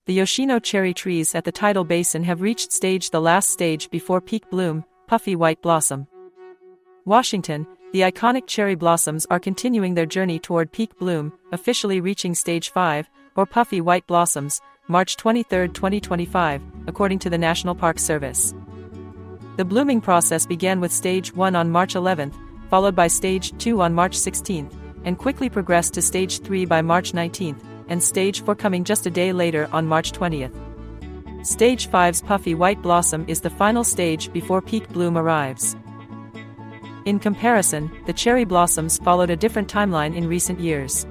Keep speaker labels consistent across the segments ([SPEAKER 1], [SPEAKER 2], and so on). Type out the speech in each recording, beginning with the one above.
[SPEAKER 1] The Yoshino cherry trees at the Tidal Basin have reached the last stage before peak bloom, Puffy White blossom. Washington, the iconic cherry blossoms are continuing their journey toward peak bloom, officially reaching stage 5, or Puffy White blossoms, March 23, 2025, according to the National Park Service. The blooming process began with stage 1 on March 11, followed by stage 2 on March 16, and quickly progressed to stage 3 by March 19, and stage 4 coming just a day later on March 20. Stage 5's Puffy White blossom is the final stage before peak bloom arrives. In comparison, the cherry blossoms followed a different timeline in recent years.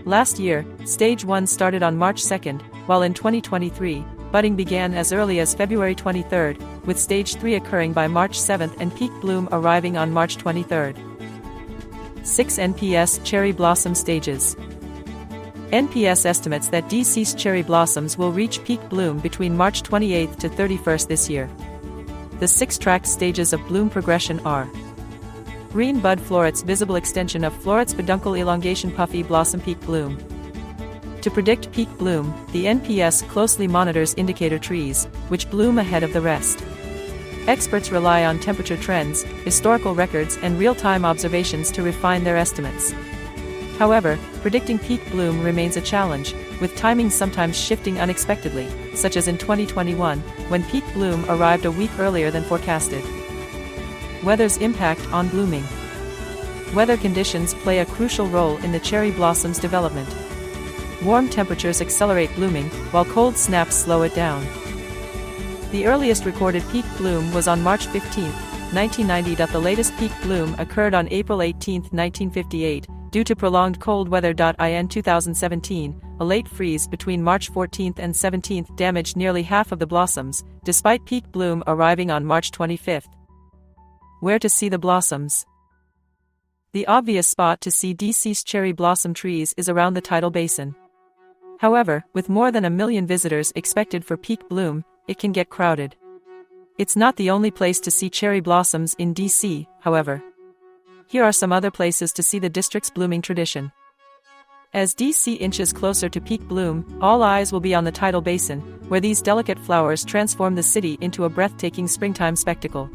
[SPEAKER 1] Last year, stage 1 started on March 2, while in 2023, budding began as early as February 23, with stage 3 occurring by March 7 and peak bloom arriving on March 23. 6 NPS cherry blossom stages. NPS estimates that DC's cherry blossoms will reach peak bloom between March 28 to 31 this year. The 6 tracked stages of bloom progression are: green bud florets, visible extension of florets, peduncle elongation, puffy blossom, peak bloom. To predict peak bloom, the NPS closely monitors indicator trees, which bloom ahead of the rest. Experts rely on temperature trends, historical records, and real-time observations to refine their estimates. However, predicting peak bloom remains a challenge, with timing sometimes shifting unexpectedly, such as in 2021, when peak bloom arrived a week earlier than forecasted. Weather's impact on blooming. Weather conditions play a crucial role in the cherry blossom's development. Warm temperatures accelerate blooming, while cold snaps slow it down. The earliest recorded peak bloom was on March 15, 1990. The latest peak bloom occurred on April 18, 1958, due to prolonged cold weather. In 2017, a late freeze between March 14 and 17 damaged nearly half of the blossoms, despite peak bloom arriving on March 25. Where to see the blossoms? The obvious spot to see DC's cherry blossom trees is around the Tidal Basin. However, with more than 1 million visitors expected for peak bloom, it can get crowded. It's not the only place to see cherry blossoms in DC, however. Here are some other places to see the district's blooming tradition. As DC inches closer to peak bloom, all eyes will be on the Tidal Basin, where these delicate flowers transform the city into a breathtaking springtime spectacle.